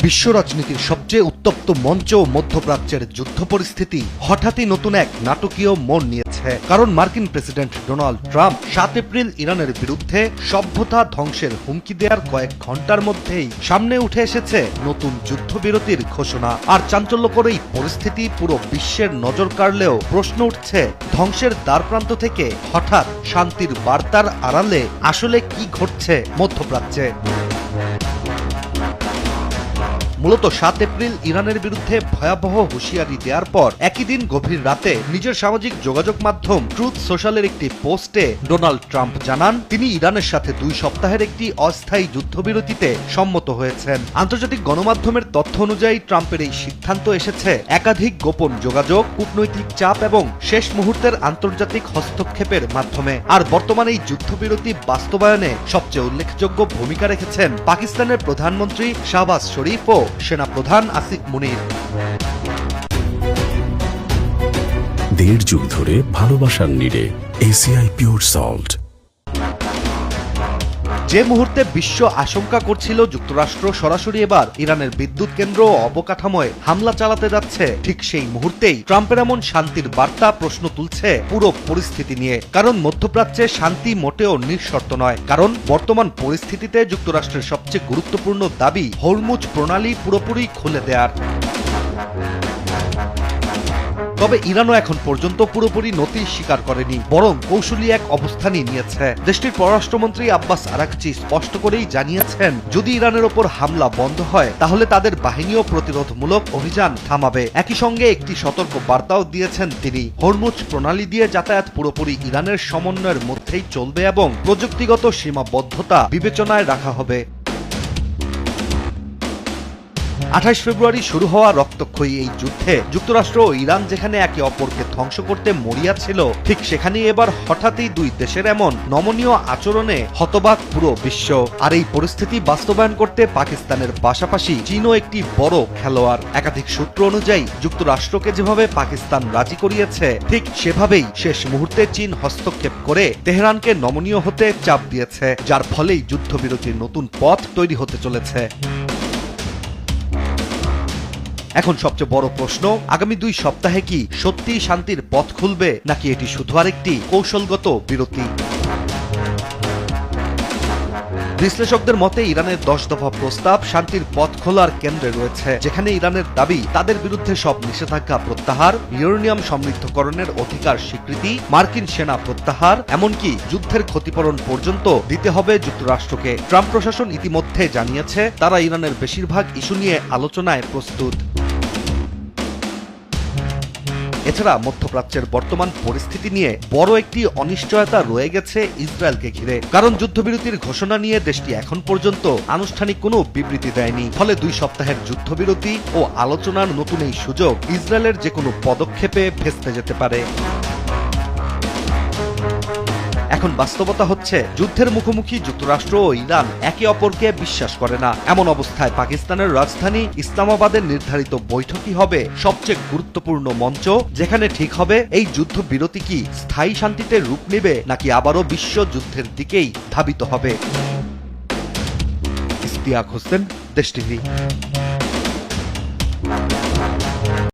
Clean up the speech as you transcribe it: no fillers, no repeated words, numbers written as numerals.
বিশ্ব রাজনীতির সবচেয়ে উত্তপ্ত মঞ্চ মধ্যপ্রাচ্যের যুদ্ধ পরিস্থিতি হঠাৎই নতুন এক নাটকীয় মোড় নিয়েছে। কারণ মার্কিন প্রেসিডেন্ট ডোনাল্ড ট্রাম্প 7 এপ্রিল ইরানের বিরুদ্ধে সভ্যতা ধ্বংসের হুমকি দেওয়ার কয়েক ঘন্টার মধ্যেই সামনে উঠে এসেছে নতুন যুদ্ধবিরতির ঘোষণা। আর চাঞ্চল্যকর এই পরিস্থিতি পুরো বিশ্বের নজর কাড়লেও প্রশ্ন উঠছে, ধ্বংসের দ্বারপ্রান্ত থেকে হঠাৎ শান্তির বার্তার আড়ালে আসলে কি ঘটছে মধ্যপ্রাচ্যে। মূলত 7 এপ্রিল ইরানের বিরুদ্ধে ভয়াবহ হুঁশিয়ারি দেওয়ার পর একই দিন গভীর রাতে নিজের সামাজিক যোগাযোগ মাধ্যম ট্রুথ সোশ্যালের একটি পোস্টে ডোনাল্ড ট্রাম্প জানান তিনি ইরানের সাথে 2 সপ্তাহের একটি অস্থায়ী যুদ্ধবিরতিতে সম্মত হয়েছেন। আন্তর্জাতিক গণমাধ্যমের তথ্য অনুযায়ী ট্রাম্পের এই সিদ্ধান্ত এসেছে একাধিক গোপন যোগাযোগ, কূটনৈতিক চাপ এবং শেষ মুহূর্তের আন্তর্জাতিক হস্তক্ষেপের মাধ্যমে। আর বর্তমানে এই যুদ্ধবিরতি বাস্তবায়নে সবচেয়ে উল্লেখযোগ্য ভূমিকা রেখেছেন পাকিস্তানের প্রধানমন্ত্রী শাহবাজ শরীফ ও সেনাপ্রধান আসিফ মুনির। 1.5 যুগ ধরে ভালোবাসার নিড়ে এসিআই পিওর সল্ট। যে মুহূর্তে বিশ্ব আশঙ্কা করছিল যুক্তরাষ্ট্র সরাসরি এবার ইরানের বিদ্যুৎ কেন্দ্র ও অবকাঠামোয় হামলা চালাতে যাচ্ছে, ঠিক সেই মুহূর্তেই ট্রাম্পের এমন শান্তির বার্তা প্রশ্ন তুলছে পুরো পরিস্থিতি নিয়ে। কারণ মধ্যপ্রাচ্যে শান্তি মোটেও নিঃশর্ত নয়। কারণ বর্তমান পরিস্থিতিতে যুক্তরাষ্ট্রের সবচেয়ে গুরুত্বপূর্ণ দাবি হরমুজ প্রণালী পুরোপুরি খুলে দেওয়ার। তবে ইরানও এখন পর্যন্ত পুরোপুরি নতি স্বীকার করেনি, বরং কৌশলী এক অবস্থানই নিয়েছে। দেশটির পররাষ্ট্রমন্ত্রী আব্বাস আরাকচি স্পষ্ট করেই জানিয়েছেন, যদি ইরানের ওপর হামলা বন্ধ হয় তাহলে তাদের বাহিনীও প্রতিরোধমূলক অভিযান থামাবে। একই সঙ্গে একটি সতর্ক বার্তাও দিয়েছেন তিনি, হরমুজ প্রণালী দিয়ে যাতায়াত পুরোপুরি ইরানের সমন্বয়ের মধ্যেই চলবে এবং প্রযুক্তিগত সীমাবদ্ধতা বিবেচনায় রাখা হবে। 28 ফেব্রুয়ারি শুরু হওয়া রক্তক্ষয়ী এই যুদ্ধে যুক্তরাষ্ট্র ও ইরান যেখানে একে অপরকে ধ্বংস করতে মরিয়া ছিল, ঠিক সেখানেই এবার হঠাৎই 2 দেশের এমন নমনীয় আচরণে হতবাক পুরো বিশ্ব। আর এই পরিস্থিতি বাস্তবায়ন করতে পাকিস্তানের পাশাপাশি চীনও একটি বড় খেলোয়াড়। একাধিক সূত্র অনুযায়ী যুক্তরাষ্ট্রকে যেভাবে পাকিস্তান রাজি করিয়েছে, ঠিক সেভাবেই শেষ মুহূর্তে চীন হস্তক্ষেপ করে তেহরানকে নমনীয় হতে চাপ দিয়েছে, যার ফলেই যুদ্ধবিরতির নতুন পথ তৈরি হতে চলেছে। এখন সবচেয়ে বড় প্রশ্ন, আগামী 2 সপ্তাহে কি সত্যিই শান্তির পথ খুলবে, নাকি এটি শুধু আরেকটি কৌশলগত বিরতি? বিশ্লেষকদের মতে ইরানের 10 দফা প্রস্তাব শান্তির পথ খোলার কেন্দ্রে রয়েছে, যেখানে ইরানের দাবি তাদের বিরুদ্ধে সব নিষেধাজ্ঞা প্রত্যাহার, ইউরেনিয়াম সমৃদ্ধকরণের অধিকার স্বীকৃতি, মার্কিন সেনা প্রত্যাহার, এমনকি যুদ্ধের ক্ষতিপূরণ পর্যন্ত দিতে হবে যুক্তরাষ্ট্রকে। ট্রাম্প প্রশাসন ইতিমধ্যে জানিয়েছে তারা ইরানের বেশিরভাগ ইস্যু নিয়ে আলোচনায় প্রস্তুত। এছাড়া মধ্যপ্রাচ্যের বর্তমান পরিস্থিতি নিয়ে বড় একটি অনিশ্চয়তা রয়ে গেছে ইসরায়েলকে ঘিরে। কারণ যুদ্ধবিরতির ঘোষণা নিয়ে দেশটি এখন পর্যন্ত আনুষ্ঠানিক কোনো বিবৃতি দেয়নি। ফলে 2 সপ্তাহের যুদ্ধবিরতি ও আলোচনার নতুন এই সুযোগ ইসরায়েলের যে কোনো পদক্ষেপে ভেস্তে যেতে পারে। এখন বাস্তবতা হচ্ছে, যুদ্ধের মুখোমুখি যুক্তরাষ্ট্র ও ইরান একে অপরকে বিশ্বাস করে না। এমন অবস্থায় পাকিস্তানের রাজধানী ইসলামাবাদের নির্ধারিত বৈঠকই হবে সবচেয়ে গুরুত্বপূর্ণ মঞ্চ, যেখানে ঠিক হবে এই যুদ্ধবিরতি কি স্থায়ী শান্তিতে রূপ নেবে, নাকি আবারও বিশ্বযুদ্ধের দিকেই ধাবিত হবে। ইশতিয়াক হোসেন, দেশ টিভি।